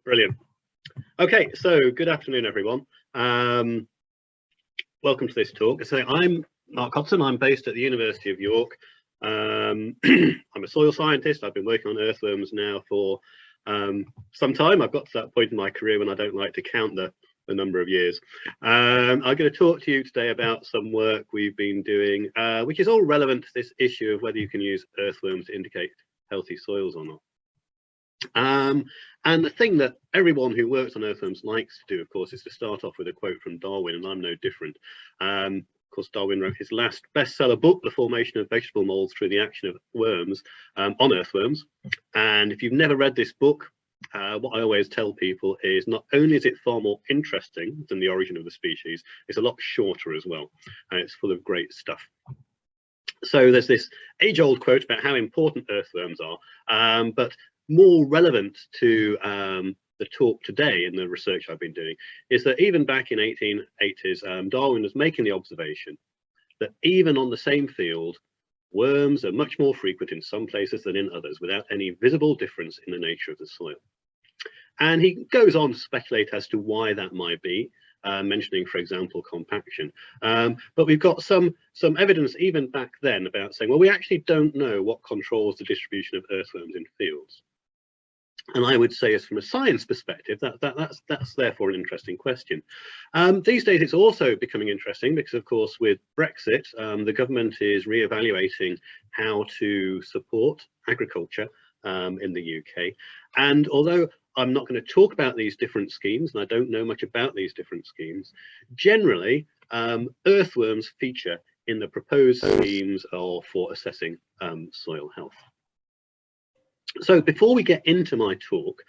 Brilliant. Okay, so good afternoon, everyone. Welcome to this talk. So I'm Mark Hodson. I'm based at the University of York. I'm a soil scientist. I've been working on earthworms now for some time. I've got to that point in my career when I don't like to count the number of years. I'm going to talk to you today about some work we've been doing, which is all relevant to this issue of whether you can use earthworms to indicate healthy soils or not. And the thing that everyone who works on earthworms likes to do, of course, is to start off with a quote from Darwin, and I'm no different. Of course, Darwin wrote his last bestseller book, The Formation of Vegetable Molds Through the Action of Worms, on earthworms. And if you've never read this book, what I always tell people is not only is it far more interesting than The Origin of the Species, it's a lot shorter as well, and it's full of great stuff. So there's this age-old quote about how important earthworms are, but more relevant to the talk today in the research I've been doing is that even back in 1880s, Darwin was making the observation that even on the same field, worms are much more frequent in some places than in others without any visible difference in the nature of the soil. And he goes on to speculate as to why that might be, mentioning, for example, compaction. But we've got some evidence even back then about saying, well, we actually don't know what controls the distribution of earthworms in fields. And I would say, as from a science perspective, that's therefore an interesting question. These days, it's also becoming interesting because, of course, with Brexit, the government is re-evaluating how to support agriculture in the UK. And although I'm not going to talk about these different schemes, and I don't know much about these different schemes, generally, earthworms feature in the proposed schemes for assessing soil health. So before we get into my talk,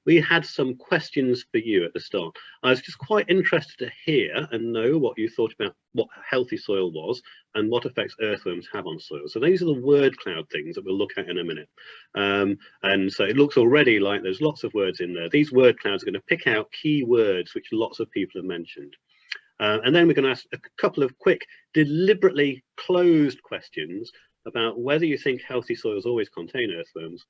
we had some questions for you at the start. I was just quite interested to hear and know what you thought about what healthy soil was and what effects earthworms have on soil. So these are the word cloud things that we'll look at in a minute. And so it looks already like there's lots of words in there. These word clouds are going to pick out key words which lots of people have mentioned. And then we're going to ask a couple of quick, deliberately closed questions about whether you think healthy soils always contain earthworms,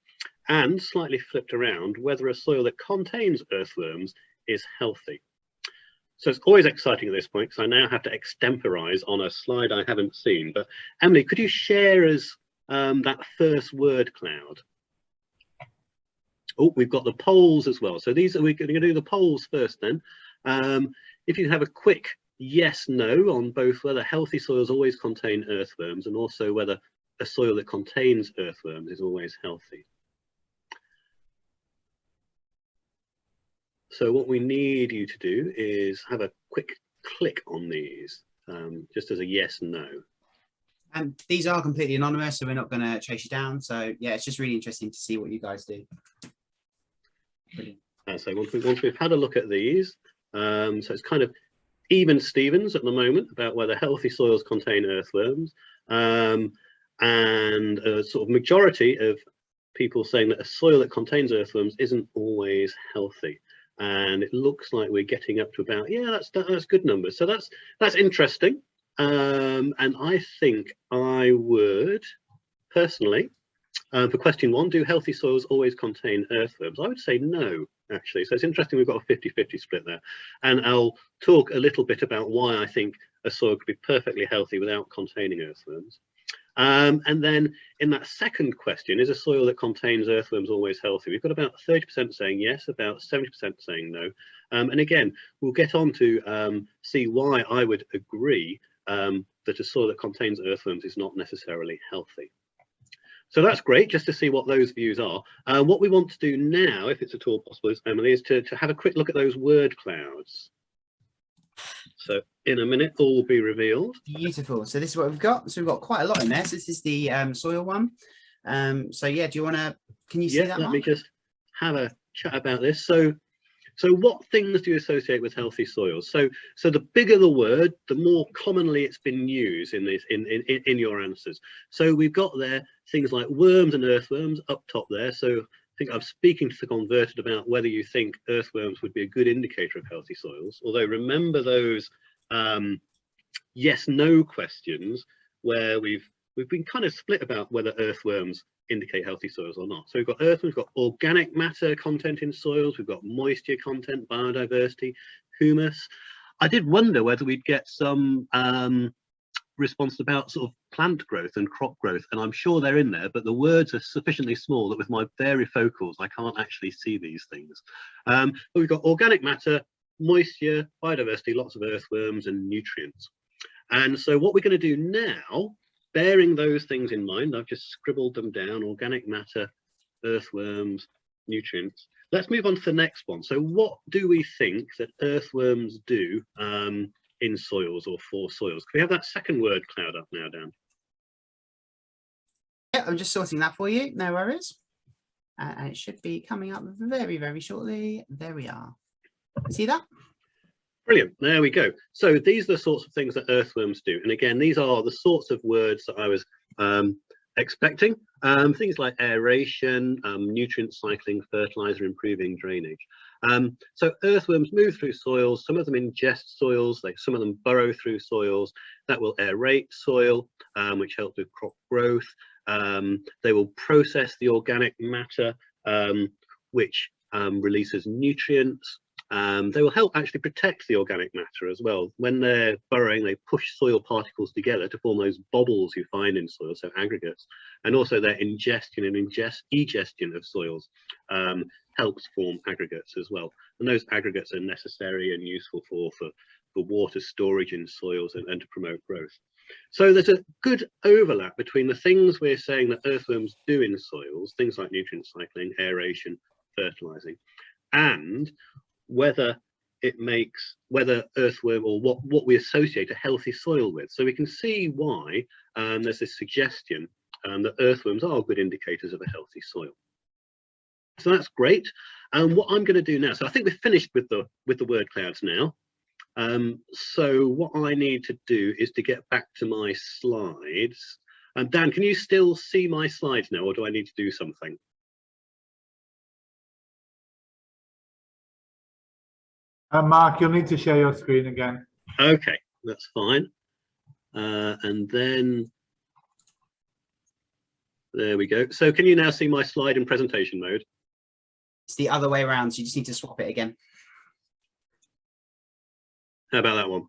and slightly flipped around, whether a soil that contains earthworms is healthy. So it's always exciting at this point because I now have to extemporize on a slide I haven't seen. But Emily, could you share us that first word cloud? Oh, we've got the polls as well. So we're going to do the polls first then. If you have a quick yes, no on both whether healthy soils always contain earthworms and also whether a soil that contains earthworms is always healthy. So what we need you to do is have a quick click on these, just as a yes, no. And these are completely anonymous, so we're not going to chase you down. So yeah, it's just really interesting to see what you guys do. Brilliant. So once we've had a look at these, so it's kind of even Stevens at the moment about whether healthy soils contain earthworms, and a sort of majority of people saying that a soil that contains earthworms isn't always healthy. And it looks like we're getting up to about, yeah, that's good numbers. So that's interesting. And I think I would personally, for question one, do healthy soils always contain earthworms? I would say no, actually. So it's interesting we've got a 50-50 split there. And I'll talk a little bit about why I think a soil could be perfectly healthy without containing earthworms. And then in that second question, is a soil that contains earthworms always healthy? We've got about 30% saying yes, about 70% saying no. And again, we'll get on to see why I would agree that a soil that contains earthworms is not necessarily healthy. So that's great, just to see what those views are. What we want to do now, if it's at all possible, Emily, is to have a quick look at those word clouds. So in a minute, all will be revealed. Beautiful. So this is what we've got. So we've got quite a lot in there. So this is the soil one. So yeah, do you want to, can you see that? Let me just have a chat about this. So what things do you associate with healthy soils? So the bigger the word, the more commonly it's been used in this in your answers. So we've got there things like worms and earthworms up top there. So I think I'm speaking to the converted about whether you think earthworms would be a good indicator of healthy soils. Although remember those yes/no questions where we've been kind of split about whether earthworms indicate healthy soils or not. So we've got earthworms, we've got organic matter content in soils, we've got moisture content, biodiversity, humus. I did wonder whether we'd get some response about sort of plant growth and crop growth, and I'm sure they're in there, but the words are sufficiently small that with my varifocals I can't actually see these things. But we've got organic matter, moisture, biodiversity, lots of earthworms and nutrients. And so what we're going to do now, bearing those things in mind, I've just scribbled them down: organic matter, earthworms, nutrients. Let's move on to the next one. So what do we think that earthworms do in soils or for soils? Can we have that second word cloud up now, Dan? Yeah, I'm just sorting that for you. No worries. And it should be coming up very, very shortly. There we are. See that? Brilliant. There we go. So these are the sorts of things that earthworms do. And again, these are the sorts of words that I was expecting. Things like aeration, nutrient cycling, fertilizer, improving drainage. So earthworms move through soils. Some of them ingest soils, some of them burrow through soils. That will aerate soil, which helps with crop growth. They will process the organic matter, which releases nutrients. They will help actually protect the organic matter as well. When they're burrowing, they push soil particles together to form those bobbles you find in soil, so aggregates. And also their ingestion and egestion of soils helps form aggregates as well. And those aggregates are necessary and useful for water storage in soils and to promote growth. So there's a good overlap between the things we're saying that earthworms do in soils, things like nutrient cycling, aeration, fertilizing, and whether earthworm or what we associate a healthy soil with. So we can see why there's this suggestion that earthworms are good indicators of a healthy soil. So that's great. And what I'm going to do now, so I think we've finished with the word clouds now. So what I need to do is to get back to my slides. Dan, can you still see my slides now, or do I need to do something? Mark, you'll need to share your screen again. Okay, that's fine. And then there we go. So can you now see my slide in presentation mode? It's the other way around, so you just need to swap it again. How about that one?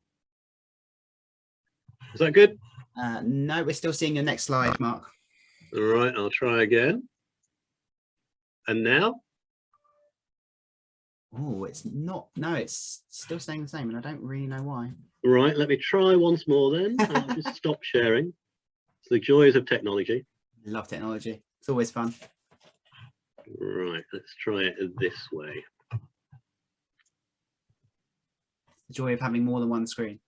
Is that good? No, we're still seeing your next slide, Mark. All right, I'll try again. And now? Oh, it's not. No, it's still staying the same, and I don't really know why. Right, let me try once more then. I'll just stop sharing. It's the joys of technology. Love technology. It's always fun. Right, let's try it this way. The joy of having more than one screen.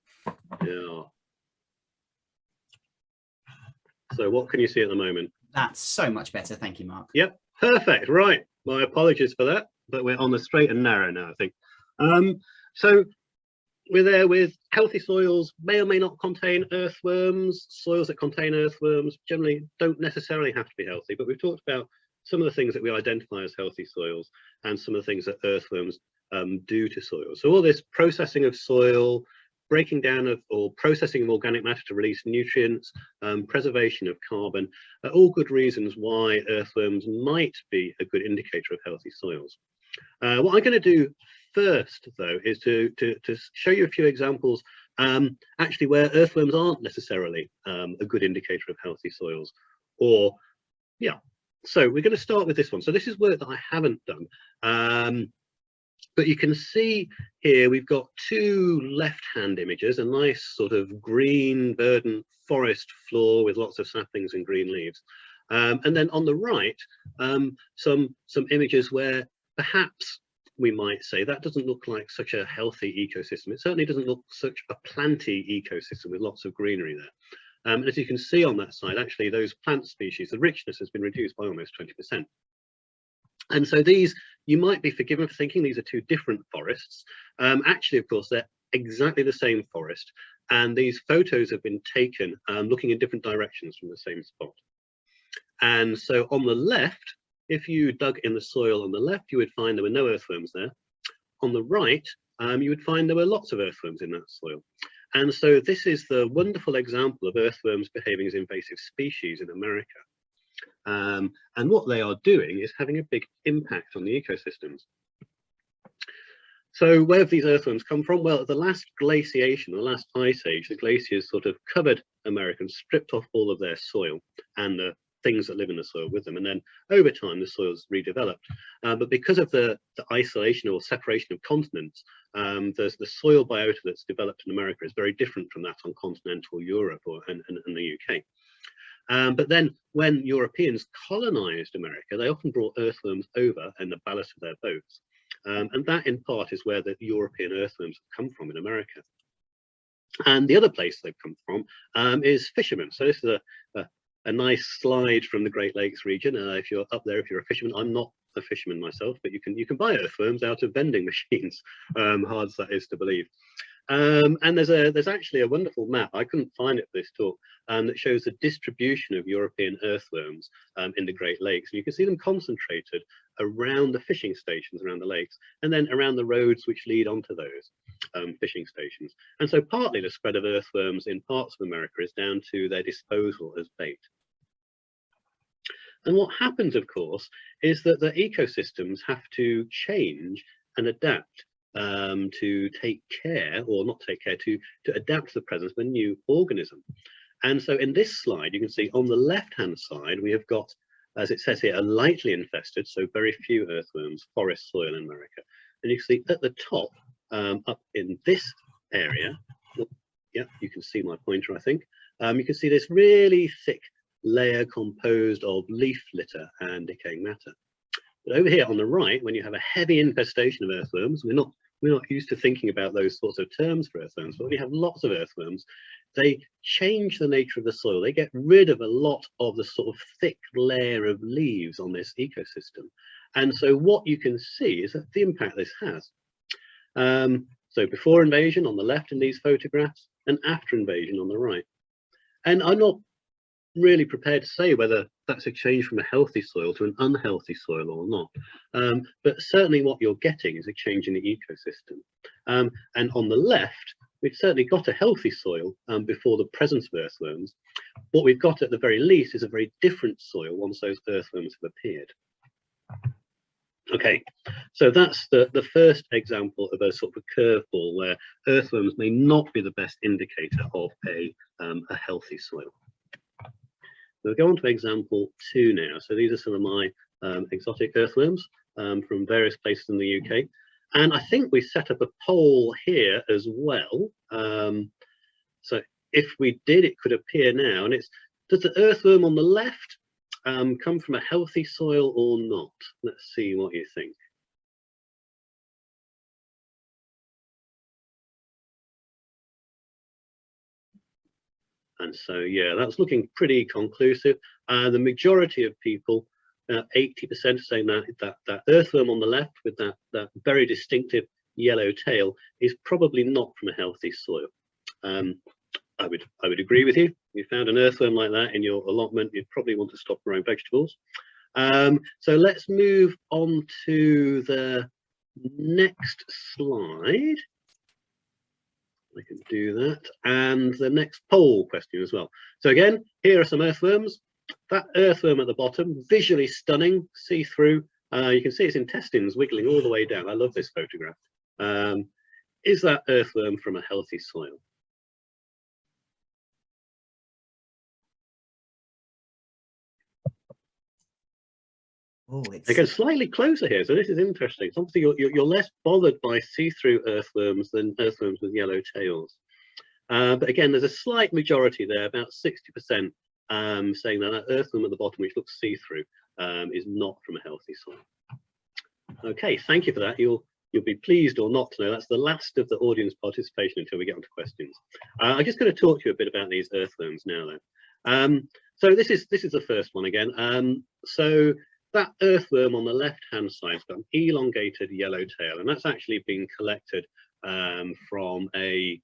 Yeah. So what can you see at the moment? That's so much better. Thank you, Mark. Yep, perfect. Right. My apologies for that, but we're on the straight and narrow now, I think. So we're there with healthy soils may or may not contain earthworms. Soils that contain earthworms generally don't necessarily have to be healthy, but we've talked about some of the things that we identify as healthy soils and some of the things that earthworms do to soil. So all this processing of soil, breaking down of or processing of organic matter to release nutrients, preservation of carbon, are all good reasons why earthworms might be a good indicator of healthy soils. What I'm going to do first, though, is to show you a few examples actually where earthworms aren't necessarily a good indicator of healthy soils. Or, yeah, so we're going to start with this one. So this is work that I haven't done. But you can see here we've got two left-hand images, a nice sort of green, verdant forest floor with lots of saplings and green leaves. And then on the right, some images where perhaps we might say that doesn't look like such a healthy ecosystem. It certainly doesn't look such a planty ecosystem with lots of greenery there. And as you can see on that side, actually those plant species, the richness has been reduced by almost 20%. And so these, you might be forgiven for thinking these are two different forests. Actually, of course, they're exactly the same forest. And these photos have been taken looking in different directions from the same spot. And so on the left, if you dug in the soil on the left, you would find there were no earthworms there. On the right, you would find there were lots of earthworms in that soil. And so this is the wonderful example of earthworms behaving as invasive species in America. And what they are doing is having a big impact on the ecosystems. So where have these earthworms come from? Well, at the last glaciation, the last ice age, the glaciers sort of covered America and stripped off all of their soil and the things that live in the soil with them. And then over time, the soil's redeveloped. But because of the isolation or separation of continents, there's the soil biota that's developed in America is very different from that on continental Europe and the UK. But then when Europeans colonized America, they often brought earthworms over in the ballast of their boats. And that in part is where the European earthworms have come from in America. And the other place they've come from is fishermen. So this is a nice slide from the Great Lakes region. If you're up there, if you're a fisherman, I'm not a fisherman myself, but you can buy earthworms out of vending machines, hard as that is to believe. And there's actually a wonderful map, I couldn't find it for this talk, that shows the distribution of European earthworms in the Great Lakes. And you can see them concentrated around the fishing stations around the lakes, and then around the roads which lead onto those fishing stations. And so partly the spread of earthworms in parts of America is down to their disposal as bait. And what happens, of course, is that the ecosystems have to change and adapt to take care, or not take care, to adapt to the presence of a new organism. And so in this slide, you can see on the left-hand side, we have got, as it says here, a lightly infested, so very few earthworms, forest soil in America. And you can see at the top, up in this area, yeah, you can see my pointer, I think. You can see this really thick layer composed of leaf litter and decaying matter. But over here on the right, when you have a heavy infestation of earthworms, we're not used to thinking about those sorts of terms for earthworms, but when you have lots of earthworms, they change the nature of the soil. They get rid of a lot of the sort of thick layer of leaves on this ecosystem. And so what you can see is that the impact this has. So before invasion on the left in these photographs, and after invasion on the right. And I'm not really prepared to say whether that's a change from a healthy soil to an unhealthy soil or not, but certainly what you're getting is a change in the ecosystem. And on the left, we've certainly got a healthy soil before the presence of earthworms. What we've got at the very least is a very different soil once those earthworms have appeared. Okay, so that's the first example of a sort of a curveball where earthworms may not be the best indicator of a healthy soil. We'll go on to example 2 now. So these are some of my exotic earthworms from various places in the UK. And I think we set up a poll here as well. So if we did, it could appear now. And it's, does the earthworm on the left come from a healthy soil or not? Let's see what you think. And so, yeah, that's looking pretty conclusive. The majority of people, 80% saying that earthworm on the left with that very distinctive yellow tail is probably not from a healthy soil. I would agree with you. If you found an earthworm like that in your allotment, you'd probably want to stop growing vegetables. So let's move on to the next slide. I can do that, and the next poll question as well. So again, here are some earthworms. That earthworm at the bottom, visually stunning, see-through. You can see its intestines wiggling all the way down. I love this photograph. Is that earthworm from a healthy soil? Oh, it's Again, slightly closer here, so this is interesting. So obviously you're less bothered by see-through earthworms than earthworms with yellow tails. But again, there's a slight majority there, about 60%, saying that earthworm at the bottom, which looks see-through, is not from a healthy soil. Okay, thank you for that. You'll be pleased or not to know that's the last of the audience participation until we get on to questions. I'm just going to talk to you a bit about these earthworms now, then. So this is the first one again. So that earthworm on the left-hand side has got an elongated yellow tail, and that's actually been collected from a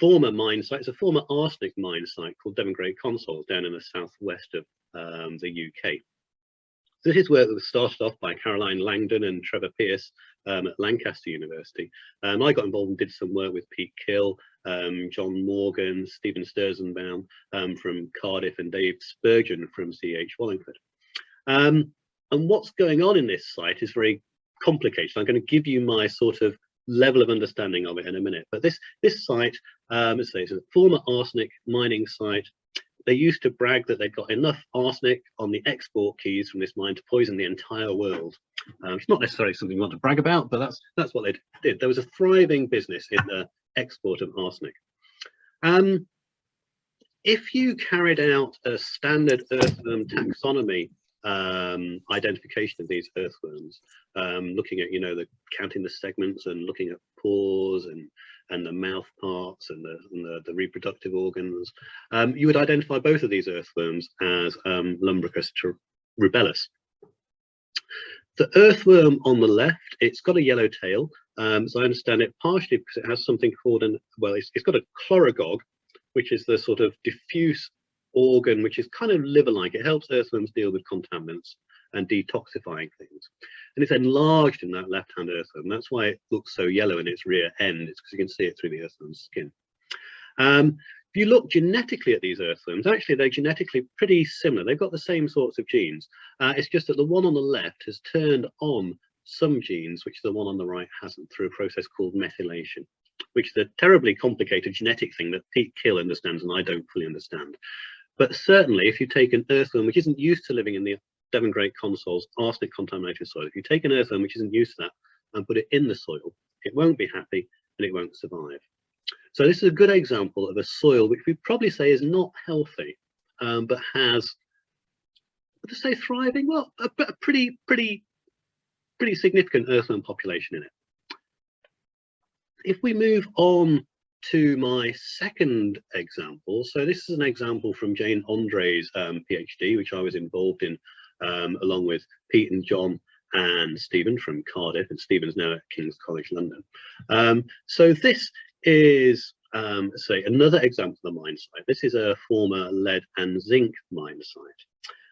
former mine site. It's a former arsenic mine site called Devon Great Consols down in the southwest of the UK. This is work that was started off by Caroline Langdon and Trevor Pearce at Lancaster University. I got involved and did some work with Pete Kill John Morgan, Stephen Sturzenbaum from Cardiff, and Dave Spurgeon from CH Wallingford. And what's going on in this site is very complicated. I'm going to give you my sort of level of understanding of it in a minute. But this site, let's say it's a former arsenic mining site. They used to brag that they'd got enough arsenic on the export keys from this mine to poison the entire world. It's not necessarily something you want to brag about, but that's what they did. There was a thriving business in the export of arsenic. If you carried out a standard earthworm taxonomy identification of these earthworms, looking at, counting the segments and looking at pores and the mouth parts and the reproductive organs, you would identify both of these earthworms as Lumbricus rubellus. The earthworm on the left, it's got a yellow tail, as I understand it, partially because it has something called it's got a chlorogog, which is the sort of diffuse organ, which is kind of liver-like. It helps earthworms deal with contaminants and detoxifying things. And it's enlarged in that left-hand earthworm. That's why it looks so yellow in its rear end. It's because you can see it through the earthworm's skin. If you look genetically at these earthworms, actually they're genetically pretty similar. They've got the same sorts of genes. It's just that the one on the left has turned on some genes, which the one on the right hasn't, through a process called methylation, which is a terribly complicated genetic thing that Pete Kill understands and I don't fully understand. But certainly, if you take an earthworm which isn't used to living in the Devon Great Consols arsenic contaminated soil, if you take an earthworm which isn't used to that and put it in the soil, it won't be happy and it won't survive. So this is a good example of a soil which we'd probably say is not healthy, but has, to say thriving, well, a pretty significant earthworm population in it. If we move on to my second example, so this is an example from Jane Andre's PhD, which I was involved in along with Pete and John and Stephen from Cardiff, and Stephen's now at King's College London. So this is say another example of a mine site. This is a former lead and zinc mine site,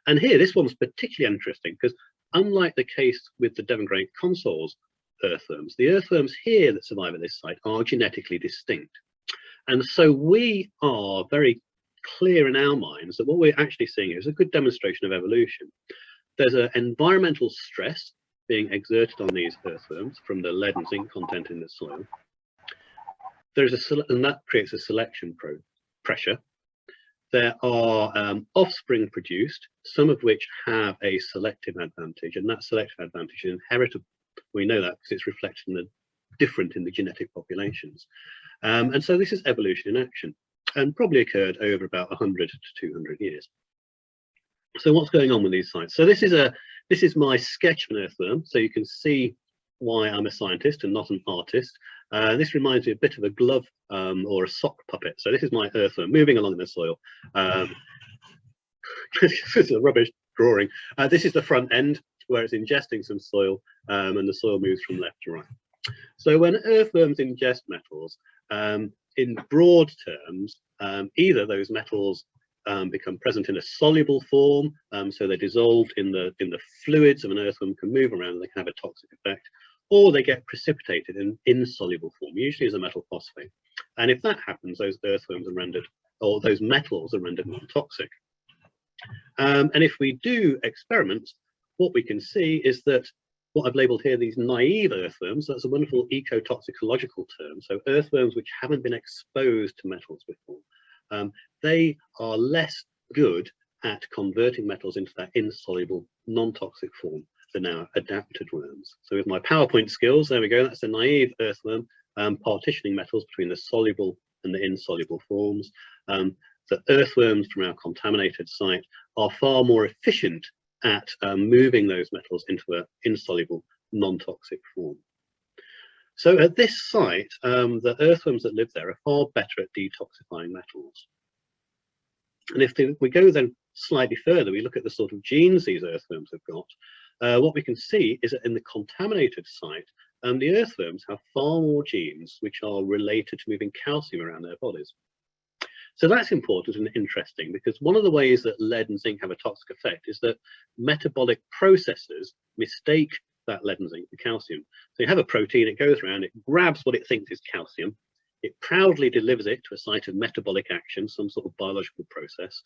and here this one's particularly interesting because unlike the case with the Devon Great Consols earthworms, the earthworms here that survive at this site are genetically distinct, and so we are very clear in our minds that what we're actually seeing is a good demonstration of evolution. There's an environmental stress being exerted on these earthworms from the lead and zinc content in the soil. And that creates a selection pressure. There are offspring produced, some of which have a selective advantage, and that selective advantage is inheritable. We know that because it's reflected in the different in the genetic populations. And so this is evolution in action, and probably occurred over about 100 to 200 years. So what's going on with these sites? So this is my sketch of an earthworm, so you can see why I'm a scientist and not an artist. This reminds me a bit of a glove or a sock puppet. So this is my earthworm moving along in the soil. This is a rubbish drawing. This is the front end where it's ingesting some soil, and the soil moves from left to right. So when earthworms ingest metals, in broad terms, either those metals become present in a soluble form, so they're dissolved in the fluids of an earthworm, can move around and they can have a toxic effect, or they get precipitated in insoluble form, usually as a metal phosphate. And if that happens, those earthworms are rendered, or those metals are rendered non-toxic. And if we do experiments, what we can see is that what I've labeled here, these naive earthworms, that's a wonderful ecotoxicological term. So earthworms which haven't been exposed to metals before, they are less good at converting metals into that insoluble, non-toxic form than our adapted worms. So with my PowerPoint skills, there we go, that's a naive earthworm, partitioning metals between the soluble and the insoluble forms. The earthworms from our contaminated site are far more efficient at moving those metals into an insoluble, non-toxic form. So at this site, the earthworms that live there are far better at detoxifying metals. And if we go then slightly further, we look at the sort of genes these earthworms have got, what we can see is that in the contaminated site, the earthworms have far more genes which are related to moving calcium around their bodies. So that's important and interesting, because one of the ways that lead and zinc have a toxic effect is that metabolic processes mistake that lead and zinc for calcium. So you have a protein, it goes around, it grabs what it thinks is calcium, It proudly delivers it to a site of metabolic action, some sort of biological process.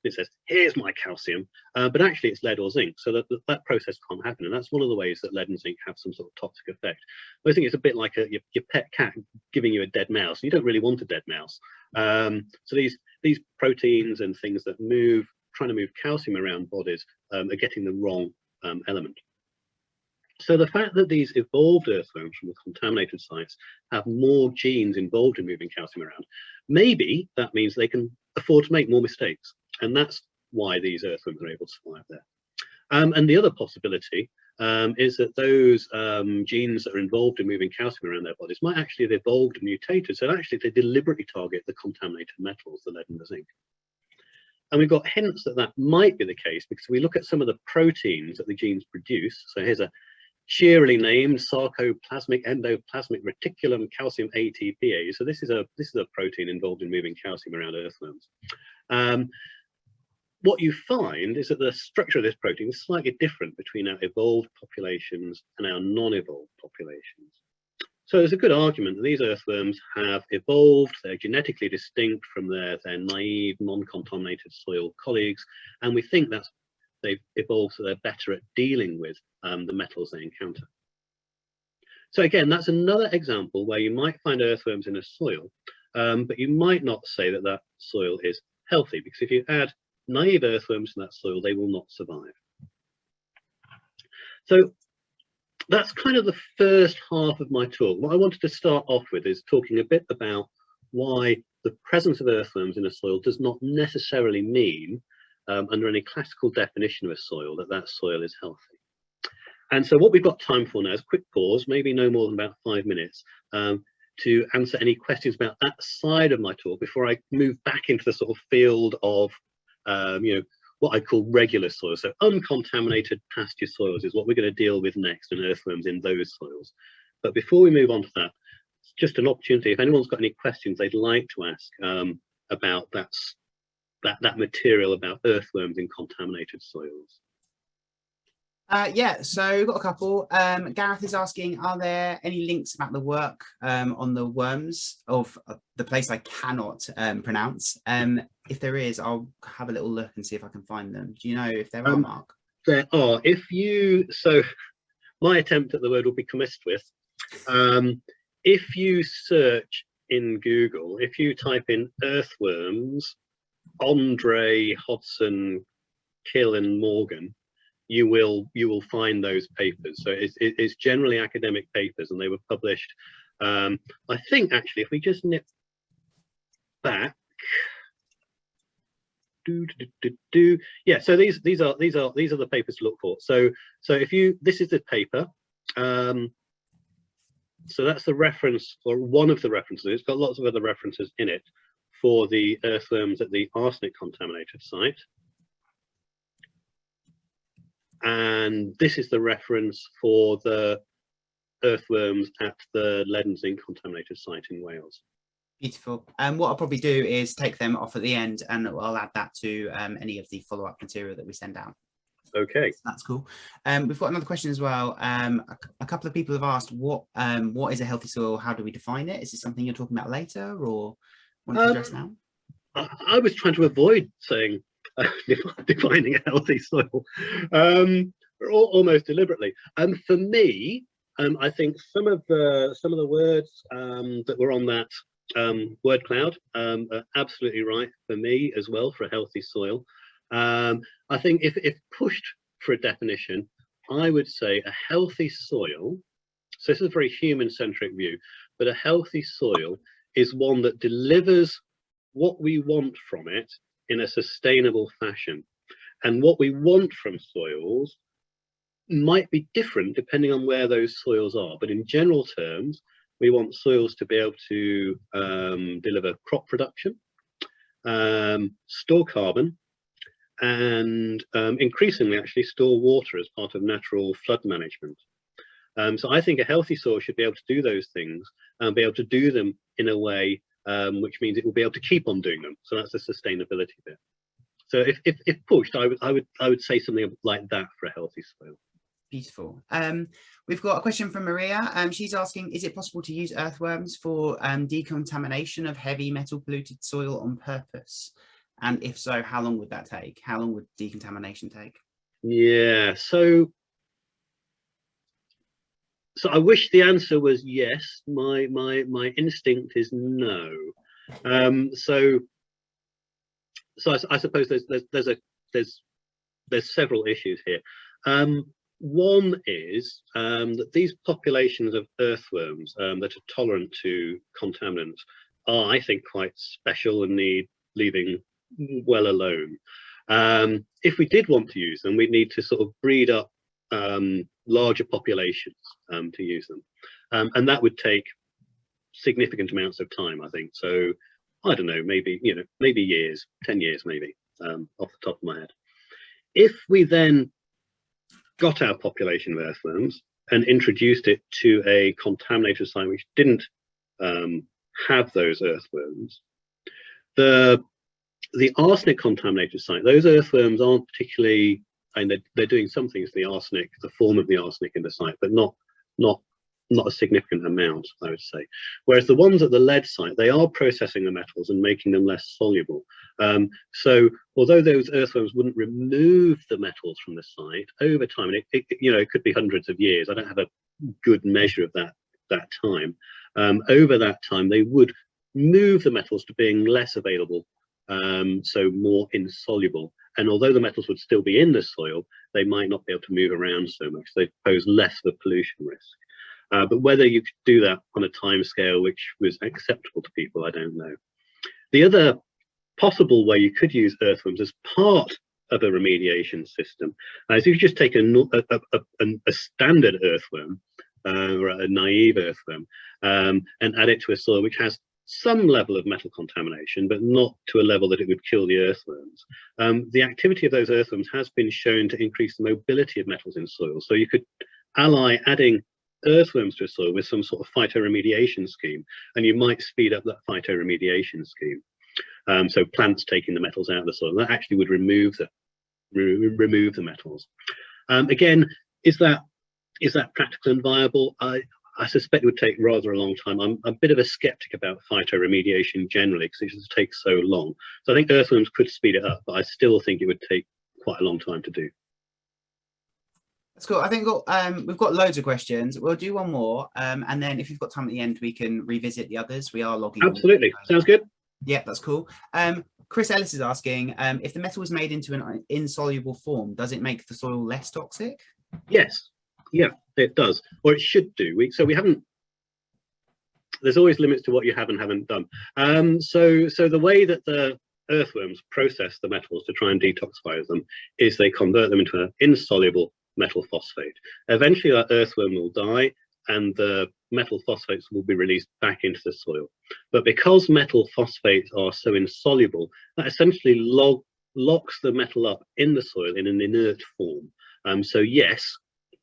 It says, here's my calcium, but actually it's lead or zinc, so that process can't happen. And that's one of the ways that lead and zinc have some sort of toxic effect. I think it's a bit like your pet cat giving you a dead mouse. You don't really want a dead mouse. So these proteins and things that trying to move calcium around bodies are getting the wrong element. So the fact that these evolved earthworms from the contaminated sites have more genes involved in moving calcium around, maybe that means they can afford to make more mistakes. And that's why these earthworms are able to survive there. And the other possibility is that those genes that are involved in moving calcium around their bodies might actually have evolved and mutated. So actually they deliberately target the contaminated metals, the lead and the zinc. And we've got hints that that might be the case because we look at some of the proteins that the genes produce. So here's a cheerily named Sarcoplasmic, Endoplasmic, reticulum, calcium ATPase. So this is a protein involved in moving calcium around earthworms. What you find is that the structure of this protein is slightly different between our evolved populations and our non-evolved populations. So there's a good argument that these earthworms have evolved, they're genetically distinct from their naive, non-contaminated soil colleagues, and we think they've evolved so they're better at dealing with the metals they encounter. So again, that's another example where you might find earthworms in a soil, but you might not say that that soil is healthy, because if you add naive earthworms in that soil, they will not survive. So that's kind of the first half of my talk. What I wanted to start off with is talking a bit about why the presence of earthworms in a soil does not necessarily mean, under any classical definition of a soil, that soil is healthy. And so what we've got time for now is a quick pause, maybe no more than about 5 minutes, to answer any questions about that side of my talk before I move back into the sort of field of, what I call regular soils. So uncontaminated pasture soils is what we're going to deal with next, and earthworms in those soils. But before we move on to that, it's just an opportunity. If anyone's got any questions they'd like to ask about that material about earthworms in contaminated soils. Yeah, so we've got a couple. Gareth is asking, are there any links about the work on the worms of the place I cannot pronounce? If there is, I'll have a little look and see if I can find them. Do you know if there are, Mark? There are. So my attempt at the word will be commissed with. If you search in Google, if you type in earthworms, Andre, Hodson, Kill and Morgan, you will find those papers. So it's generally academic papers, and they were published. I think actually, if we just nip back, yeah. So these are the papers to look for. So this is the paper. So that's the reference, or one of the references. It's got lots of other references in it for the earthworms at the arsenic contaminated site. And this is the reference for the earthworms at the lead and zinc contaminated site in Wales. Beautiful. And what I'll probably do is take them off at the end, and I'll add that to any of the follow-up material that we send out. Okay, so that's cool. We've got another question as well. A couple of people have asked, what is a healthy soil? How do we define it? Is this something you're talking about later, or want to address now? I was trying to avoid saying defining a healthy soil, almost deliberately. For me, I think some of the words that were on that word cloud are absolutely right for me as well for a healthy soil. I think if pushed for a definition, I would say a healthy soil, so this is a very human-centric view, but a healthy soil is one that delivers what we want from it in a sustainable fashion. And what we want from soils might be different depending on where those soils are. But in general terms, we want soils to be able to deliver crop production, store carbon, and increasingly actually store water as part of natural flood management. So I think a healthy soil should be able to do those things and be able to do them in a way which means it will be able to keep on doing them. So that's the sustainability bit. So if pushed, I would say something like that for a healthy soil. Beautiful. We've got a question from Maria. She's asking, is it possible to use earthworms for decontamination of heavy metal polluted soil on purpose? And if so, how long would that take? How long would decontamination take? Yeah, so I wish the answer was yes. My instinct is no. So I suppose there's several issues here. One is that these populations of earthworms that are tolerant to contaminants are, I think, quite special and need leaving well alone. If we did want to use them, we'd need to sort of breed up larger populations to use them, and that would take significant amounts of time, I think. So I don't know, maybe years, 10 years maybe, off the top of my head. If we then got our population of earthworms and introduced it to a contaminated site which didn't have those earthworms, the arsenic contaminated site, those earthworms aren't particularly, and they're doing some things to the arsenic, the form of the arsenic in the site, but not a significant amount, I would say. Whereas the ones at the lead site, they are processing the metals and making them less soluble. So although those earthworms wouldn't remove the metals from the site, over time, and it could be hundreds of years, I don't have a good measure of that time. Over that time, they would move the metals to being less available, so more insoluble. And although the metals would still be in the soil, they might not be able to move around so much. They pose less of a pollution risk. But whether you could do that on a time scale which was acceptable to people, I don't know. The other possible way you could use earthworms as part of a remediation system is if you just take a standard earthworm, or a naive earthworm, and add it to a soil which has some level of metal contamination, but not to a level that it would kill the earthworms. The activity of those earthworms has been shown to increase the mobility of metals in soil. So you could ally adding earthworms to a soil with some sort of phytoremediation scheme, and you might speed up that phytoremediation scheme. So plants taking the metals out of the soil, that actually would remove the metals. Again, is that practical and viable? I suspect it would take rather a long time. I'm a bit of a skeptic about phytoremediation generally because it just takes so long. So I think earthworms could speed it up, but I still think it would take quite a long time to do. That's cool. I think we've got loads of questions. We'll do one more, and then if you've got time at the end, we can revisit the others. We are logging. Absolutely, sounds good. Yeah, that's cool. Chris Ellis is asking, if the metal was made into an insoluble form, does it make the soil less toxic? Yes, yeah, it does, or it should do. So we haven't. There's always limits to what you have and haven't done. So the way that the earthworms process the metals to try and detoxify them is they convert them into an insoluble metal phosphate. Eventually that earthworm will die and the metal phosphates will be released back into the soil. But because metal phosphates are so insoluble, that essentially locks the metal up in the soil in an inert form. So yes,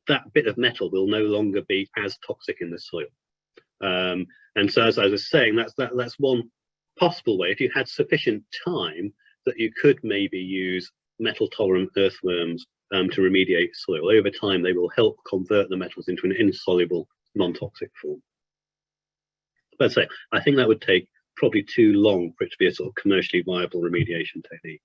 that bit of metal will no longer be as toxic in the soil. And so as I was saying, that's one possible way. If you had sufficient time, that you could maybe use metal tolerant earthworms to remediate soil. Over time, they will help convert the metals into an insoluble, non-toxic form. But I think that would take probably too long for it to be a sort of commercially viable remediation technique.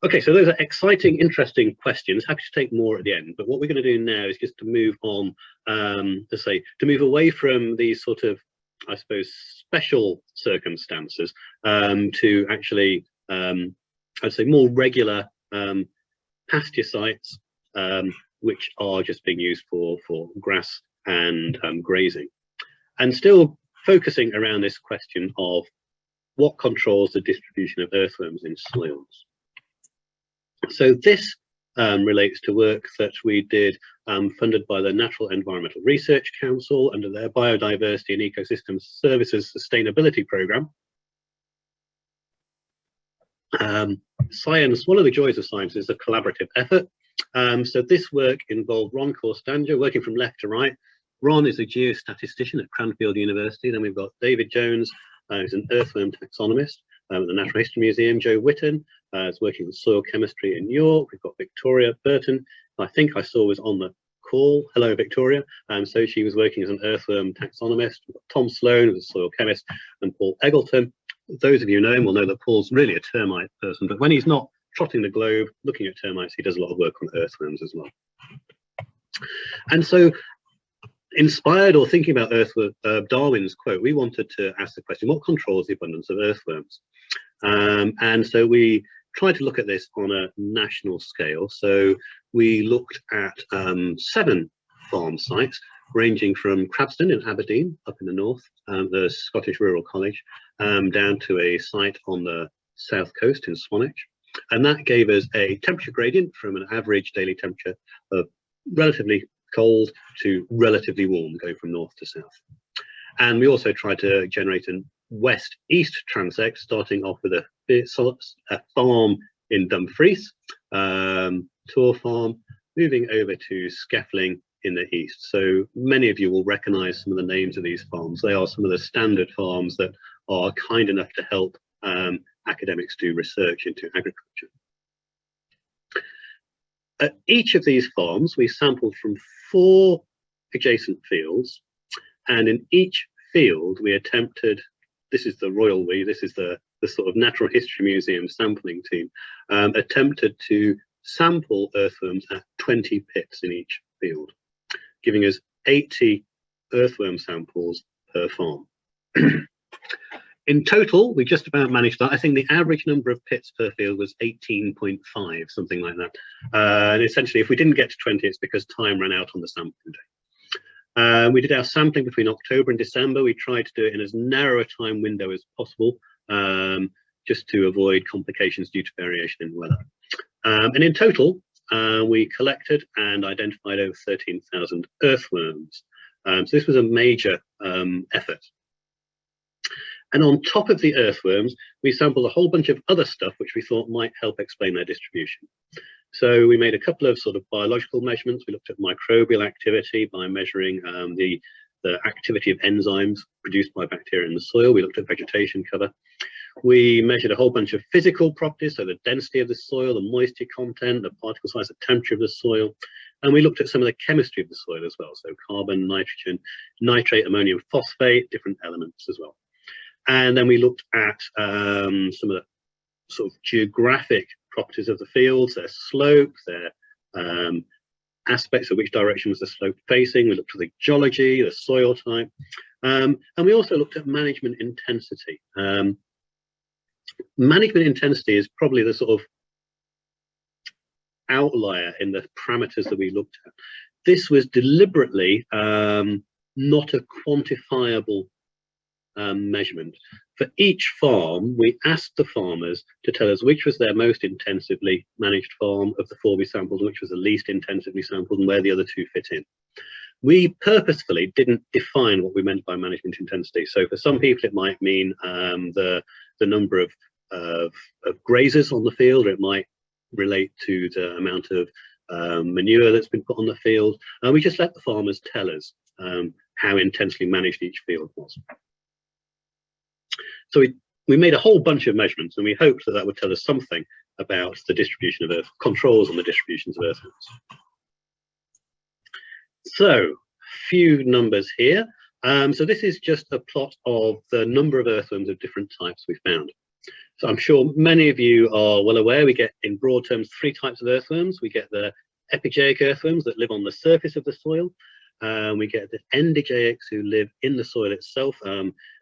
Okay, so those are exciting, interesting questions. Happy to take more at the end. But what we're going to do now is just to move on, to move away from these sort of, I suppose, special circumstances to actually, I'd say, more regular pasture sites, which are just being used for grass and grazing, and still focusing around this question of what controls the distribution of earthworms in soils. So this relates to work that we did funded by the Natural Environmental Research Council under their Biodiversity and Ecosystem Services Sustainability Programme. Science, one of the joys of science is a collaborative effort. So this work involved Ron Corstanja, working from left to right. Ron is a geostatistician at Cranfield University. Then we've got David Jones, who's an earthworm taxonomist at the Natural History Museum. Joe Witten is working with soil chemistry in York. We've got Victoria Burton I think I saw was on the call. Hello, Victoria. So she was working as an earthworm taxonomist. Tom Sloan, who's a soil chemist, and Paul Eggleton. Those of you who know him will know that Paul's really a termite person, but when he's not trotting the globe looking at termites, he does a lot of work on earthworms as well. And so, inspired or thinking about Darwin's quote, we wanted to ask the question, what controls the abundance of earthworms? And so we tried to look at this on a national scale. So we looked at 7 farm sites, ranging from Crabston in Aberdeen, up in the north, the Scottish Rural College, down to a site on the south coast in Swanage. And that gave us a temperature gradient from an average daily temperature of relatively cold to relatively warm, going from north to south. And we also tried to generate a west-east transect, starting off with a farm in Dumfries, Tor Farm, moving over to Skeffling in the east. So many of you will recognize some of the names of these farms. They are some of the standard farms that are kind enough to help academics do research into agriculture. At each of these farms, we sampled from 4 adjacent fields, and in each field we attempted, this is the royal we, this is the sort of Natural History Museum sampling team, attempted to sample earthworms at 20 pits in each field, giving us 80 earthworm samples per farm. In total, we just about managed that. I think the average number of pits per field was 18.5, something like that. And essentially, if we didn't get to 20, it's because time ran out on the sampling day. We did our sampling between October and December. We tried to do it in as narrow a time window as possible, just to avoid complications due to variation in weather. And in total, we collected and identified over 13,000 earthworms. So this was a major effort. And on top of the earthworms, we sampled a whole bunch of other stuff which we thought might help explain their distribution. So we made a couple of sort of biological measurements. We looked at microbial activity by measuring the activity of enzymes produced by bacteria in the soil. We looked at vegetation cover. We measured a whole bunch of physical properties, so the density of the soil, the moisture content, the particle size, the temperature of the soil. And we looked at some of the chemistry of the soil as well, so carbon, nitrogen, nitrate, ammonium phosphate, different elements as well. And then we looked at some of the sort of geographic properties of the fields, their slope, their aspects of which direction was the slope facing. We looked at the geology, the soil type, and we also looked at management intensity. Management intensity is probably the sort of outlier in the parameters that we looked at. This was deliberately not a quantifiable measurement. For each farm, we asked the farmers to tell us which was their most intensively managed farm of the 4 we sampled, and which was the least intensively sampled, and where the other 2 fit in. We purposefully didn't define what we meant by management intensity. So for some people, it might mean the number of grazers on the field, or it might relate to the amount of manure that's been put on the field. And we just let the farmers tell us how intensely managed each field was. So we made a whole bunch of measurements, and we hoped that that would tell us something about the distribution of controls on the distributions of earthworms. So, few numbers here. So this is just a plot of the number of earthworms of different types we found. So I'm sure many of you are well aware we get, in broad terms, 3 types of earthworms. We get the epigeic earthworms that live on the surface of the soil. We get the endogeics who live in the soil itself,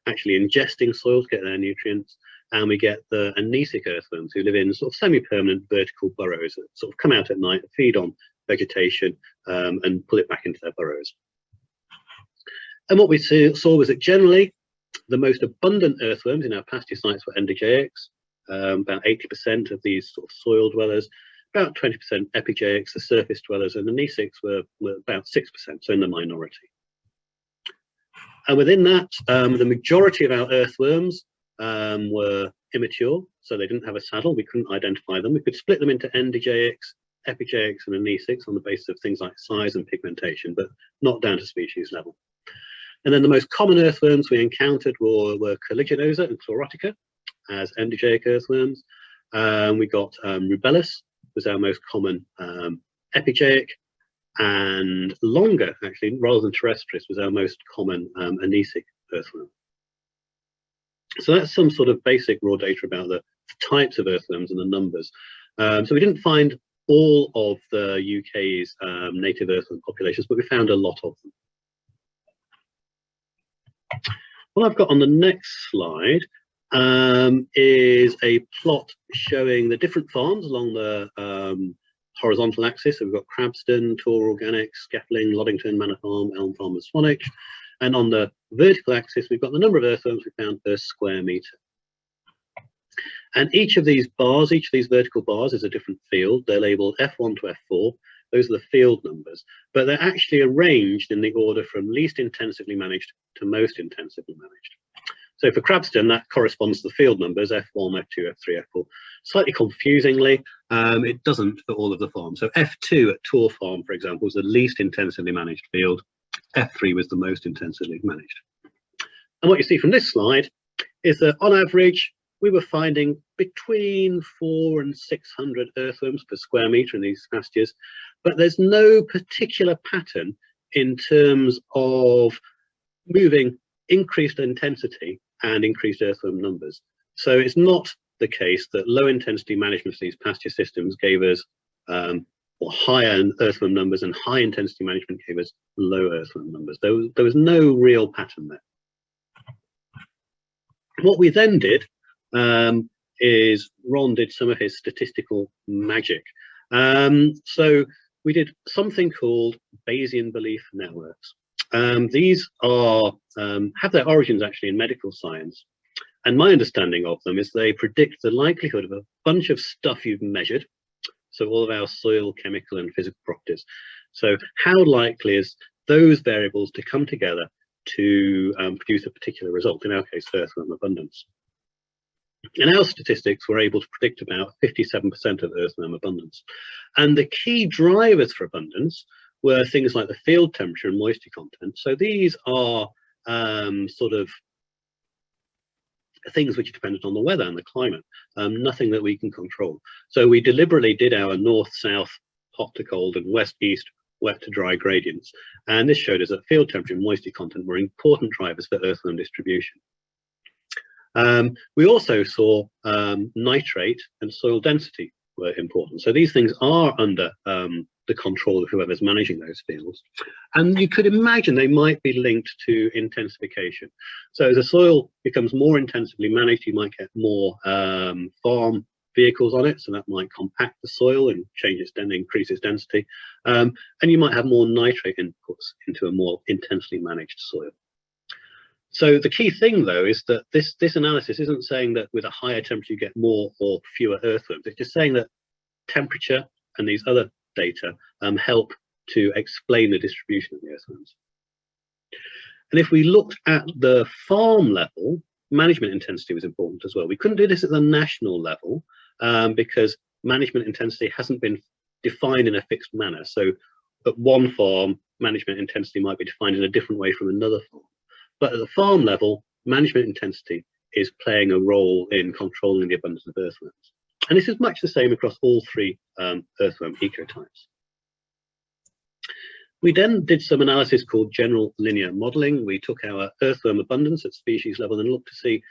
actually ingesting soil to get their nutrients. And we get the anesic earthworms who live in sort of semi-permanent vertical burrows that sort of come out at night, feed on vegetation, and pull it back into their burrows. And what we saw was that generally the most abundant earthworms in our pasture sites were endogeics, about 80% of these sort of soil dwellers, about 20% epigeics, the surface dwellers, and anesics were about 6%, so in the minority. And within that, the majority of our earthworms were immature, so they didn't have a saddle. We couldn't identify them. We could split them into endogeics, epigeics, and anesics on the basis of things like size and pigmentation, but not down to species level. And then the most common earthworms we encountered were Caliginosa and Chlorotica as endogeic earthworms. We got Rubellus was our most common epigeic, and longer, actually, rather than terrestris, was our most common anisic earthworm. So that's some sort of basic raw data about the types of earthworms and the numbers. So we didn't find all of the UK's native earthworm populations, but we found a lot of them. What I've got on the next slide is a plot showing the different farms along the horizontal axis. So we've got Crabston, Tor Organics, Skeppling, Loddington, Manor Farm, Elm Farm and Swanage. And on the vertical axis, we've got the number of earthworms we found per square metre. And each of these bars, each of these vertical bars is a different field. They're labelled F1 to F4. Those are the field numbers, but they're actually arranged in the order from least intensively managed to most intensively managed. So for Crabston, that corresponds to the field numbers, F1, F2, F3, F4. Slightly confusingly, it doesn't for all of the farms. So F2 at Tor Farm, for example, was the least intensively managed field. F3 was the most intensively managed. And what you see from this slide is that on average, we were finding between 400 and 600 earthworms per square metre in these pastures, but there's no particular pattern in terms of moving increased intensity and increased earthworm numbers. So it's not the case that low intensity management of these pasture systems gave us or higher earthworm numbers, and high intensity management gave us low earthworm numbers. There was no real pattern there. What we then did is Ron did some of his statistical magic. So we did something called Bayesian belief networks. These are have their origins actually in medical science, and my understanding of them is they predict the likelihood of a bunch of stuff you've measured, so all of our soil, chemical and physical properties. So how likely is those variables to come together to produce a particular result, in our case earthworm abundance. In our statistics, we're able to predict about 57% of earthworm abundance. And the key drivers for abundance were things like the field temperature and moisture content. So these are sort of things which are dependent on the weather and the climate, nothing that we can control. So we deliberately did our north-south, hot to cold, and west-east, wet to dry gradients. And this showed us that field temperature and moisture content were important drivers for earthworm distribution. We also saw nitrate and soil density were important. So these things are under the control of whoever's managing those fields. And you could imagine they might be linked to intensification. So as the soil becomes more intensively managed, you might get more farm vehicles on it. So that might compact the soil and change its density, increase its density. And you might have more nitrate inputs into a more intensely managed soil. So the key thing, though, is that this analysis isn't saying that with a higher temperature you get more or fewer earthworms. It's just saying that temperature and these other data help to explain the distribution of the earthworms. And if we looked at the farm level, management intensity was important as well. We couldn't do this at the national level because management intensity hasn't been defined in a fixed manner. So at one farm, management intensity might be defined in a different way from another farm. But at the farm level, management intensity is playing a role in controlling the abundance of earthworms. And this is much the same across all three earthworm ecotypes. We then did some analysis called general linear modeling. We took our earthworm abundance at species level and looked to see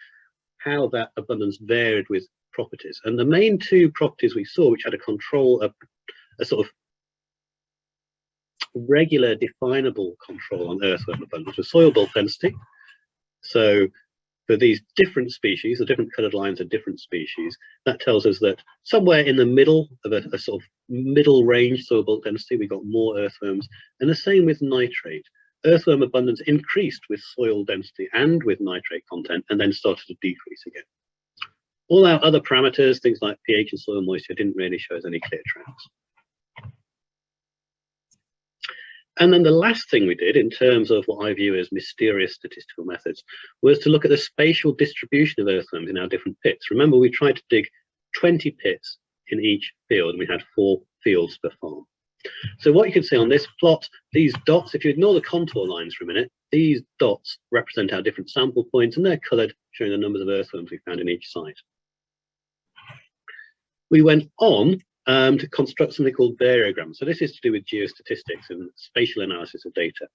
how that abundance varied with properties. And the main two properties we saw, which had a control, a sort of regular definable control on earthworm abundance, was soil bulk density. So for these different species, the different coloured lines are different species, that tells us that somewhere in the middle of a sort of middle range soil bulk density, we got more earthworms. And the same with nitrate. Earthworm abundance increased with soil density and with nitrate content, and then started to decrease again. All our other parameters, things like pH and soil moisture, didn't really show us any clear trends. And then the last thing we did in terms of what I view as mysterious statistical methods was to look at the spatial distribution of earthworms in our different pits. Remember, we tried to dig 20 pits in each field, and we had 4 fields per farm. So what you can see on this plot, these dots, if you ignore the contour lines for a minute, these dots represent our different sample points, and they're coloured, showing the numbers of earthworms we found in each site. We went on to construct something called variograms. So this is to do with geostatistics and spatial analysis of data.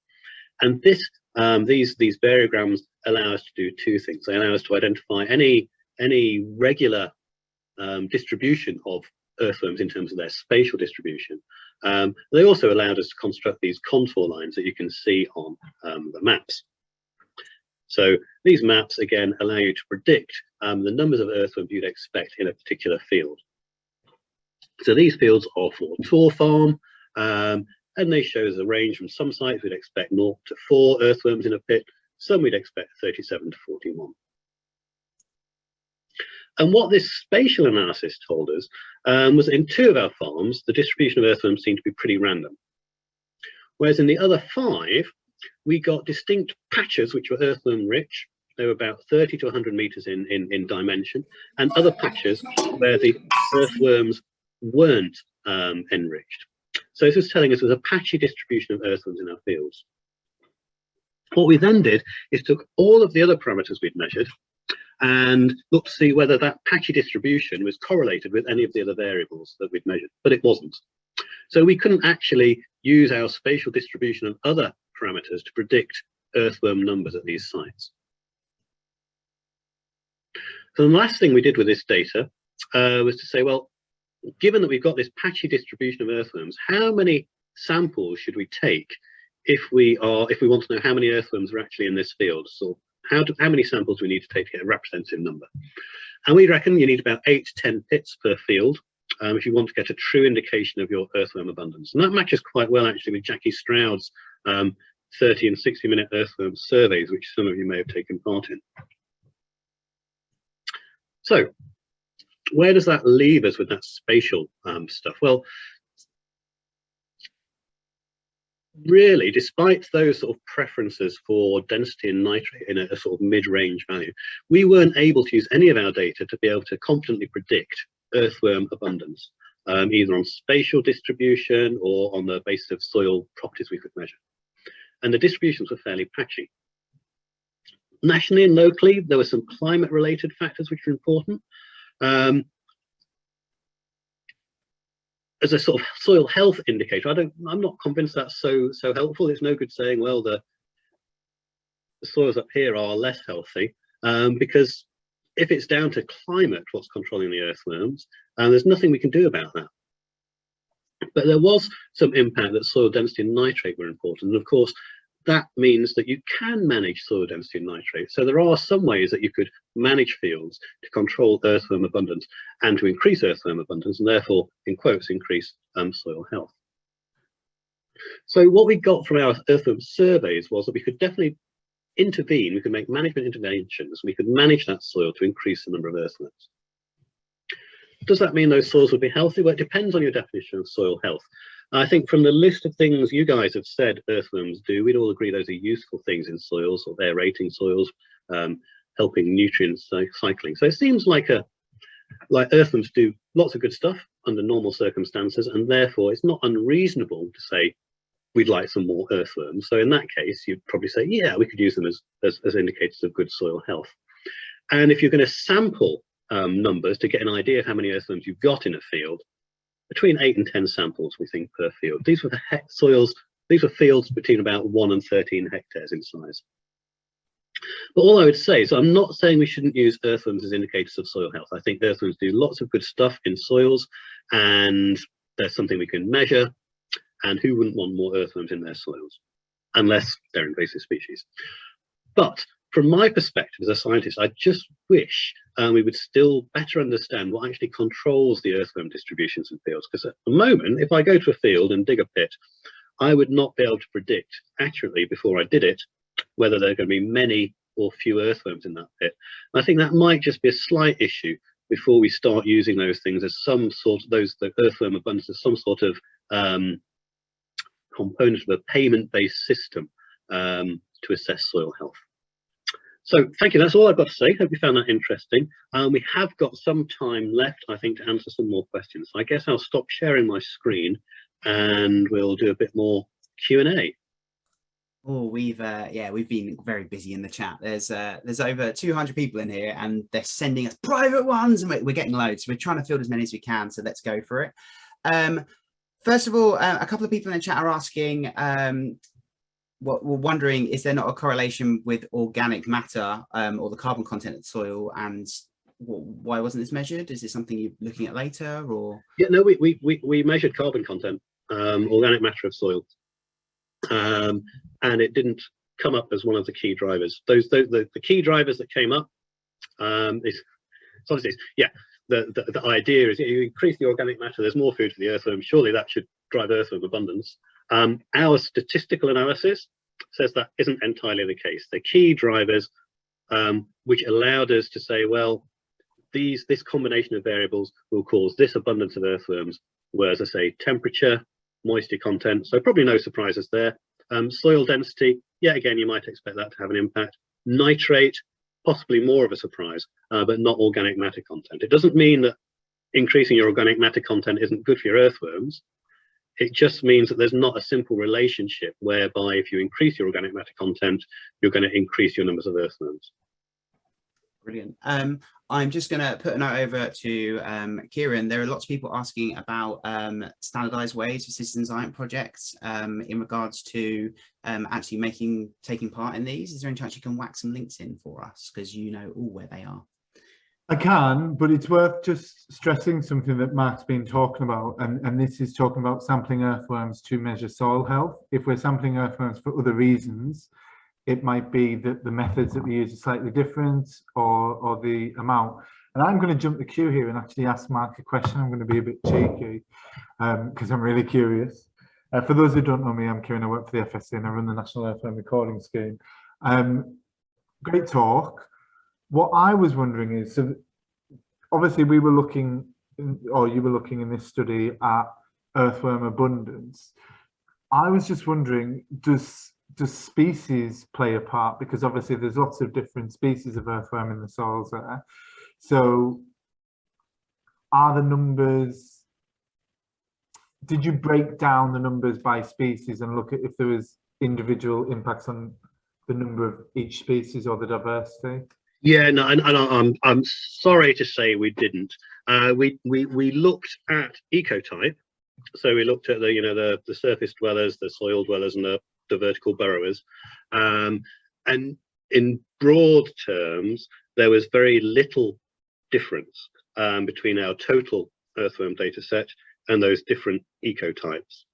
And these variograms allow us to do two things. They allow us to identify any regular distribution of earthworms in terms of their spatial distribution. They also allowed us to construct these contour lines that you can see on the maps. So these maps again allow you to predict the numbers of earthworms you'd expect in a particular field. So these fields are for tour farm, and they show us a range from some sites we'd expect 0 to 4 earthworms in a pit, some we'd expect 37 to 41. And what this spatial analysis told us was that in 2 of our farms, the distribution of earthworms seemed to be pretty random. Whereas in the other 5, we got distinct patches which were earthworm rich. They were about 30 to 100 meters in dimension, and other patches where the earthworms weren't enriched. So this was telling us there was a patchy distribution of earthworms in our fields. What we then did is took all of the other parameters we'd measured and looked to see whether that patchy distribution was correlated with any of the other variables that we'd measured, but it wasn't. So we couldn't actually use our spatial distribution of other parameters to predict earthworm numbers at these sites. So the last thing we did with this data was to say, well, given that we've got this patchy distribution of earthworms, how many samples should we take if we want to know how many earthworms are actually in this field? So how many samples do we need to take to get a representative number? And we reckon you need about 8 to 10 pits per field if you want to get a true indication of your earthworm abundance. And that matches quite well actually with Jackie Stroud's 30 and 60-minute earthworm surveys, which some of you may have taken part in. So where does that leave us with that spatial stuff? Well, really, despite those sort of preferences for density and nitrate in a sort of mid-range value, we weren't able to use any of our data to be able to confidently predict earthworm abundance, either on spatial distribution or on the basis of soil properties we could measure. And the distributions were fairly patchy. Nationally and locally, there were some climate-related factors which are important. As a sort of soil health indicator, I'm not convinced that's so helpful. It's no good saying, well, the soils up here are less healthy, because if it's down to climate what's controlling the earthworms, there's nothing we can do about that. But there was some impact that soil density and nitrate were important, and of course that means that you can manage soil density and nitrate. So there are some ways that you could manage fields to control earthworm abundance and to increase earthworm abundance, and therefore, in quotes, increase soil health. So what we got from our earthworm surveys was that we could definitely intervene, we could make management interventions, we could manage that soil to increase the number of earthworms. Does that mean those soils would be healthy? Well, it depends on your definition of soil health. I think from the list of things you guys have said earthworms do, we'd all agree those are useful things in soils, or aerating soils, helping nutrient cycling. So it seems like earthworms do lots of good stuff under normal circumstances, and therefore it's not unreasonable to say we'd like some more earthworms. So in that case, you'd probably say, yeah, we could use them as indicators of good soil health. And if you're going to sample numbers to get an idea of how many earthworms you've got in a field, between 8 and 10 samples, we think, per field. These were these were fields between about 1 and 13 hectares in size. But all I would say is, I'm not saying we shouldn't use earthworms as indicators of soil health. I think earthworms do lots of good stuff in soils, and there's something we can measure, and who wouldn't want more earthworms in their soils, unless they're invasive species. But from my perspective as a scientist, I just wish we would still better understand what actually controls the earthworm distributions in fields. Because at the moment, if I go to a field and dig a pit, I would not be able to predict accurately before I did it whether there are going to be many or few earthworms in that pit. And I think that might just be a slight issue before we start using those things as some sort of the earthworm abundance as some sort of component of a payment-based system to assess soil health. So thank you, that's all I've got to say. Hope you found that interesting. We have got some time left, I think, to answer some more questions. So I guess I'll stop sharing my screen and we'll do a bit more Q&A. Oh, we've been very busy in the chat. There's over 200 people in here, and they're sending us private ones, and we're getting loads. So we're trying to field as many as we can. So let's go for it. First of all, a couple of people in the chat are asking, what we're wondering, is there not a correlation with organic matter or the carbon content of the soil, and why wasn't this measured? Is this something you're looking at later, or? Yeah, no, we measured carbon content, organic matter of soil. And it didn't come up as one of the key drivers. The key drivers that came up is obviously, yeah, the idea is you increase the organic matter, there's more food for the earthworm, surely that should drive earthworm abundance. Our statistical analysis says that isn't entirely the case. The key drivers which allowed us to say, well, this combination of variables will cause this abundance of earthworms, where, as I say, temperature, moisture content, so probably no surprises there. Soil density, yeah, again, you might expect that to have an impact. Nitrate, possibly more of a surprise, but not organic matter content. It doesn't mean that increasing your organic matter content isn't good for your earthworms. It just means that there's not a simple relationship whereby if you increase your organic matter content, you're going to increase your numbers of earthworms. Brilliant. I'm just going to put a note over to Kieran. There are lots of people asking about standardized ways for citizen science projects in regards to actually taking part in these. Is there any chance you can whack some links in for us, because you know all where they are? I can, but it's worth just stressing something that Mark's been talking about, and this is talking about sampling earthworms to measure soil health. If we're sampling earthworms for other reasons, it might be that the methods that we use are slightly different, or the amount. And I'm going to jump the queue here and actually ask Mark a question. I'm going to be a bit cheeky because I'm really curious. For those who don't know me, I'm Kieran. I work for the FSC and I run the National Earthworm Recording Scheme. Great talk. What I was wondering is, so obviously we were looking, or you were looking in this study at earthworm abundance. I was just wondering, does species play a part? Because obviously there's lots of different species of earthworm in the soils there. So are the numbers, did you break down the numbers by species and look at if there was individual impacts on the number of each species or the diversity? Yeah, no, and I'm sorry to say we didn't. We looked at ecotype, so we looked at the surface dwellers, the soil dwellers, and the vertical burrowers, and in broad terms, there was very little difference between our total earthworm data set and those different ecotypes.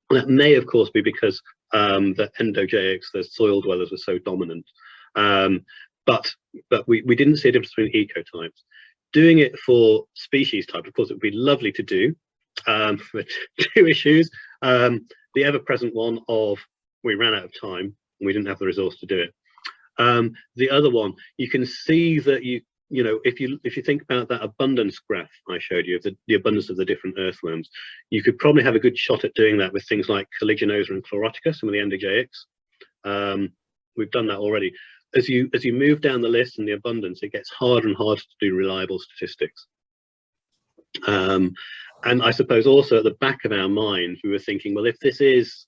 That may, of course, be because the endogeics, the soil dwellers, were so dominant. But we didn't see a difference between ecotypes. Doing it for species type, of course, it would be lovely to do for two issues. The ever-present one of we ran out of time and we didn't have the resource to do it. The other one, you can see that if you think about that abundance graph I showed you of the abundance of the different earthworms, you could probably have a good shot at doing that with things like Caliginosa and Chlorotica, some of the endogeics. We've done that already. As you move down the list and the abundance, it gets harder and harder to do reliable statistics. And I suppose also at the back of our minds, we were thinking, well, if this is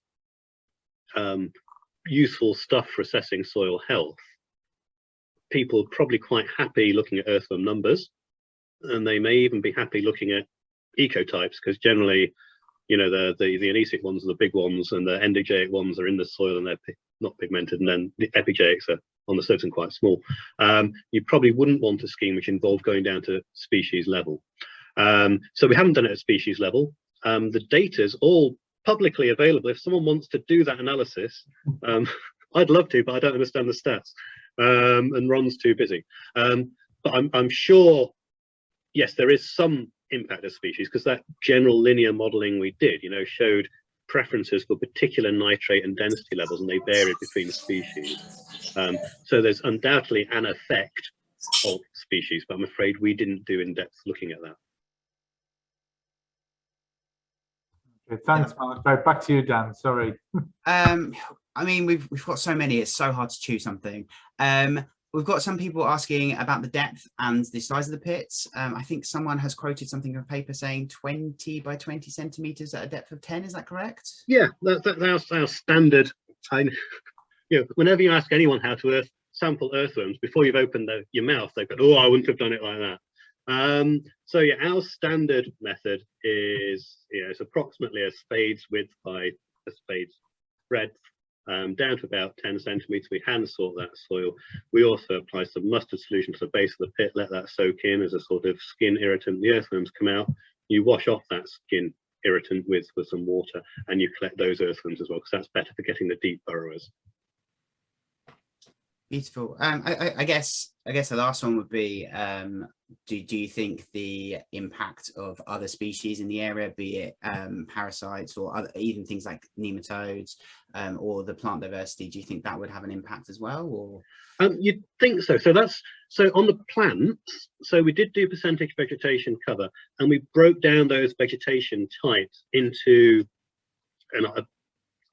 useful stuff for assessing soil health, people are probably quite happy looking at earthworm numbers, and they may even be happy looking at ecotypes, because generally, the anesic ones are the big ones, and the endogeic ones are in the soil and they're not pigmented, and then the epigeics are on the surface and quite small. You probably wouldn't want a scheme which involved going down to species level. So we haven't done it at species level. The data is all publicly available. If someone wants to do that analysis, I'd love to, but I don't understand the stats, and Ron's too busy. But I'm sure, yes, there is some impact of species, because that general linear modeling we did, showed preferences for particular nitrate and density levels, and they varied between species. So there's undoubtedly an effect of species, but I'm afraid we didn't do in-depth looking at that. Okay, thanks, Mark. Right, back to you, Dan. Sorry. I mean, we've got so many, it's so hard to choose something. We've got some people asking about the depth and the size of the pits. I think someone has quoted something in a paper saying 20 by 20 centimeters at a depth of 10. Is that correct? Yeah, that's our standard Whenever you ask anyone how to sample earthworms, before you've opened your mouth, they've got, oh, I wouldn't have done it like that. So yeah, our standard method is, it's approximately a spade's width by a spade's breadth, down to about 10 centimeters. We hand sort that soil. We also apply some mustard solution to the base of the pit, let that soak in as a sort of skin irritant. The earthworms come out. You wash off that skin irritant with some water, and you collect those earthworms as well, because that's better for getting the deep burrowers. Beautiful. I guess the last one would be, do you think the impact of other species in the area, be it parasites or even things like nematodes, or the plant diversity, do you think that would have an impact as well? Or you'd think so. So on the plants, so we did do percentage vegetation cover, and we broke down those vegetation types into, and I'm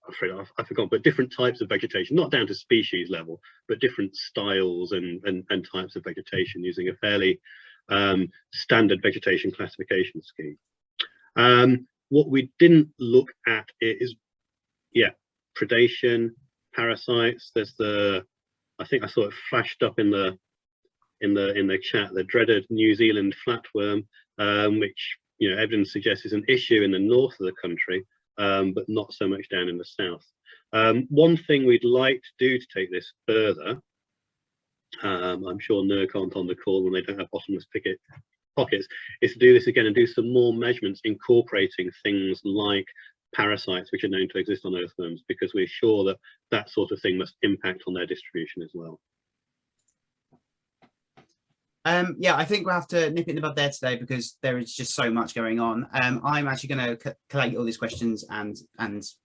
afraid I forgot, but different types of vegetation, not down to species level, but different styles and types of vegetation, using a fairly standard vegetation classification scheme. What we didn't look at is, predation, parasites. There's I think I saw it flashed up in the chat, the dreaded New Zealand flatworm, which evidence suggests is an issue in the north of the country. But not so much down in the south. One thing we'd like to do to take this further, I'm sure NERC aren't on the call and they don't have bottomless pockets, is to do this again and do some more measurements incorporating things like parasites, which are known to exist on earthworms, because we're sure that that sort of thing must impact on their distribution as well. Yeah, I think we'll have to nip it in the bud there today, because there is just so much going on. I'm actually going to collate all these questions and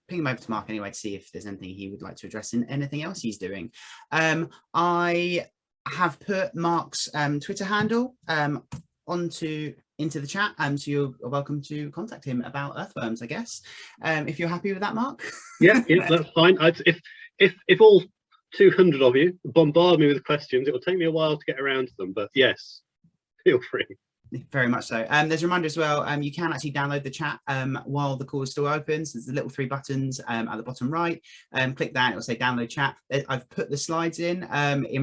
ping them over to Mark anyway to see if there's anything he would like to address in anything else he's doing. I have put Mark's Twitter handle into the chat, so you're welcome to contact him about earthworms, I guess, if you're happy with that, Mark. Yeah, that's fine. If all 200 of you bombard me with questions, it will take me a while to get around to them, but yes, feel free. Very much so. There's a reminder as well, you can actually download the chat while the call is still open. So there's the little 3 buttons at the bottom right. Click that, it will say download chat. I've put the slides in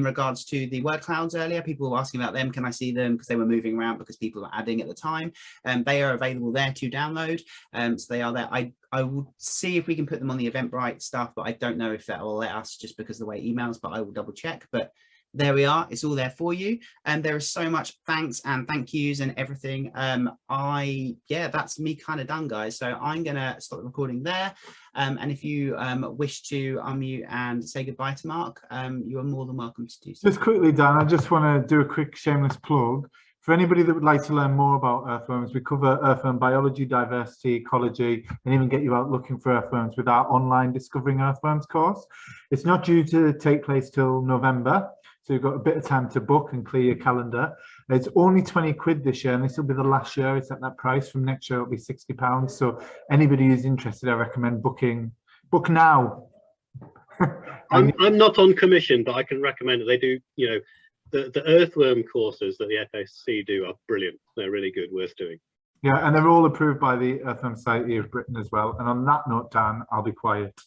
regards to the word clouds earlier. People were asking about them. Can I see them? Because they were moving around because people were adding at the time. They are available there to download. So they are there. I will see if we can put them on the Eventbrite stuff, but I don't know if that will let us, just because of the way it emails, but I will double check. But there we are, it's all there for you. And there is so much thanks and thank yous and everything. That's me kind of done, guys. So I'm gonna stop the recording there. And if you wish to unmute and say goodbye to Mark, you are more than welcome to do so. Just quickly, Dan, I just want to do a quick shameless plug. For anybody that would like to learn more about earthworms, we cover earthworm biology, diversity, ecology, and even get you out looking for earthworms with our online Discovering Earthworms course. It's not due to take place till November, so you've got a bit of time to book and clear your calendar. It's only 20 quid this year, and this will be the last year it's at that price. From next year it'll be £60. So anybody who's interested, I recommend booking. Book now. I'm not on commission, but I can recommend that they do, the earthworm courses that the FSC do are brilliant. They're really good, worth doing. Yeah, and they're all approved by the Earthworm Society of Britain as well. And on that note, Dan, I'll be quiet.